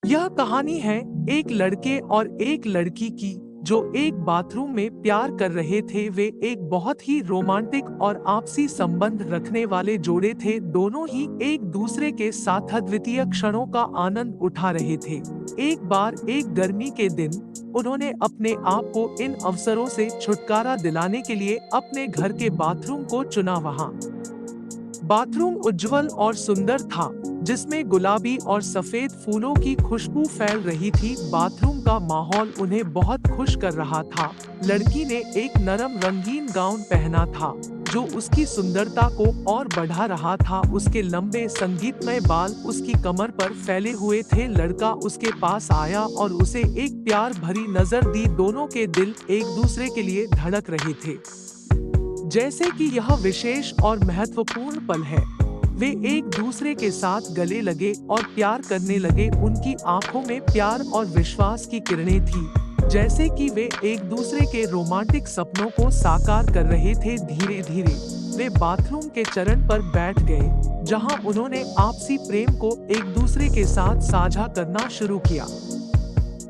यह कहानी है एक लड़के और एक लड़की की जो एक बाथरूम में प्यार कर रहे थे। वे एक बहुत ही रोमांटिक और आपसी संबंध रखने वाले जोड़े थे। दोनों ही एक दूसरे के साथ अद्वितीय क्षणों का आनंद उठा रहे थे। एक बार एक गर्मी के दिन उन्होंने अपने आप को इन अवसरों से छुटकारा दिलाने के लिए अपने घर के बाथरूम को चुना। वहाँ बाथरूम उज्जवल और सुंदर था, जिसमें गुलाबी और सफेद फूलों की खुशबू फैल रही थी। बाथरूम का माहौल उन्हें बहुत खुश कर रहा था। लड़की ने एक नरम रंगीन गाउन पहना था, जो उसकी सुंदरता को और बढ़ा रहा था। उसके लंबे संगीतमय बाल उसकी कमर पर फैले हुए थे। लड़का उसके पास आया और उसे एक प्यार भरी नजर दी। दोनों के दिल एक दूसरे के लिए धड़क रहे थे, जैसे कि यह विशेष और महत्वपूर्ण पल है। वे एक दूसरे के साथ गले लगे और प्यार करने लगे। उनकी आंखों में प्यार और विश्वास की किरणें थी, जैसे कि वे एक दूसरे के रोमांटिक सपनों को साकार कर रहे थे। धीरे धीरे वे बाथरूम के चरण पर बैठ गए, जहां उन्होंने आपसी प्रेम को एक दूसरे के साथ साझा करना शुरू किया।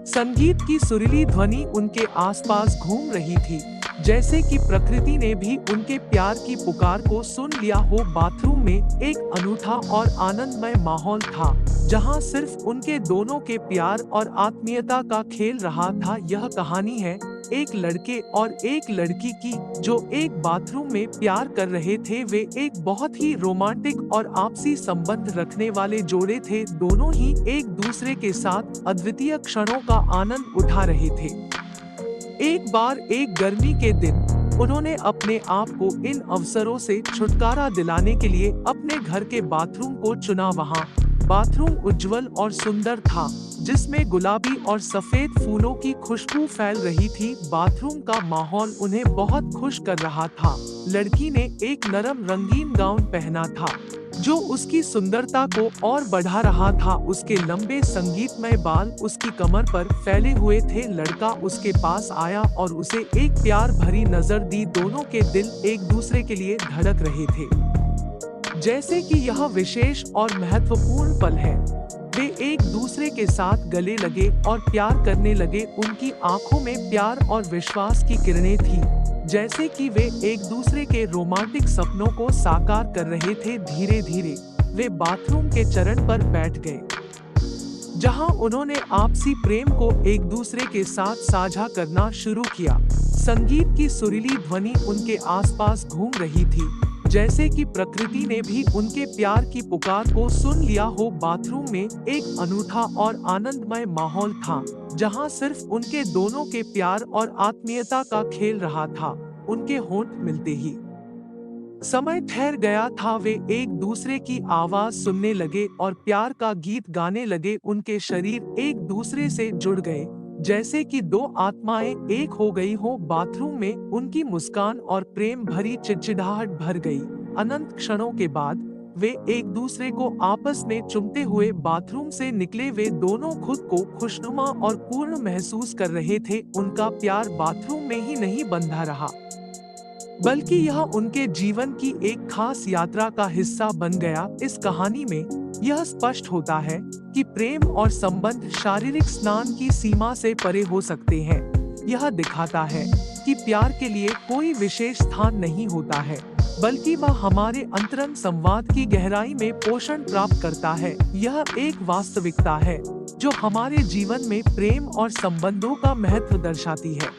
संगीत की सुरीली ध्वनि उनके आसपास घूम रही थी, जैसे कि प्रकृति ने भी उनके प्यार की पुकार को सुन लिया हो। बाथरूम में एक अनूठा और आनंदमय माहौल था, जहां सिर्फ उनके दोनों के प्यार और आत्मीयता का खेल रहा था। यह कहानी है एक लड़के और एक लड़की की जो एक बाथरूम में प्यार कर रहे थे। वे एक बहुत ही रोमांटिक और आपसी संबंध रखने वाले जोड़े थे। दोनों ही एक दूसरे के साथ अद्वितीय क्षणों का आनंद उठा रहे थे। एक बार एक गर्मी के दिन उन्होंने अपने आप को इन अवसरों से छुटकारा दिलाने के लिए अपने घर के बाथरूम को चुना। वहाँ बाथरूम उज्जवल और सुंदर था, जिसमें गुलाबी और सफेद फूलों की खुशबू फैल रही थी। बाथरूम का माहौल उन्हें बहुत खुश कर रहा था। लड़की ने एक नरम रंगीन गाउन पहना था, जो उसकी सुंदरता को और बढ़ा रहा था। उसके लंबे संगीतमय बाल उसकी कमर पर फैले हुए थे। लड़का उसके पास आया और उसे एक प्यार भरी नजर दी। दोनों के दिल एक दूसरे के लिए धड़क रहे थे, जैसे कि यह विशेष और महत्वपूर्ण पल है। वे एक दूसरे के साथ गले लगे और प्यार करने लगे। उनकी आंखों में प्यार और विश्वास की किरणें थी, जैसे कि वे एक दूसरे के रोमांटिक सपनों को साकार कर रहे थे। धीरे धीरे वे बाथरूम के चरण पर बैठ गए, जहां उन्होंने आपसी प्रेम को एक दूसरे के साथ साझा करना शुरू किया। संगीत की सुरीली ध्वनि उनके आसपास घूम रही थी, जैसे कि प्रकृति ने भी उनके प्यार की पुकार को सुन लिया हो। बाथरूम में एक अनूठा और आनंदमय माहौल था, जहां सिर्फ उनके दोनों के प्यार और आत्मीयता का खेल रहा था। उनके होंठ मिलते ही समय ठहर गया था। वे एक दूसरे की आवाज सुनने लगे और प्यार का गीत गाने लगे। उनके शरीर एक दूसरे से जुड़ गए, जैसे कि दो आत्माएं एक हो गई हो। बाथरूम में उनकी मुस्कान और प्रेम भरी चिड़चिड़ाहट भर गई। अनंत क्षणों के बाद वे एक दूसरे को आपस में चूमते हुए बाथरूम से निकले। वे दोनों खुद को खुशनुमा और पूर्ण महसूस कर रहे थे। उनका प्यार बाथरूम में ही नहीं बंधा रहा, बल्कि यह उनके जीवन की एक खास यात्रा का हिस्सा बन गया। इस कहानी में यह स्पष्ट होता है कि प्रेम और संबंध शारीरिक स्नान की सीमा से परे हो सकते हैं। यह दिखाता है कि प्यार के लिए कोई विशेष स्थान नहीं होता है, बल्कि वह हमारे अंतरंग संवाद की गहराई में पोषण प्राप्त करता है। यह एक वास्तविकता है जो हमारे जीवन में प्रेम और संबंधों का महत्व दर्शाती है।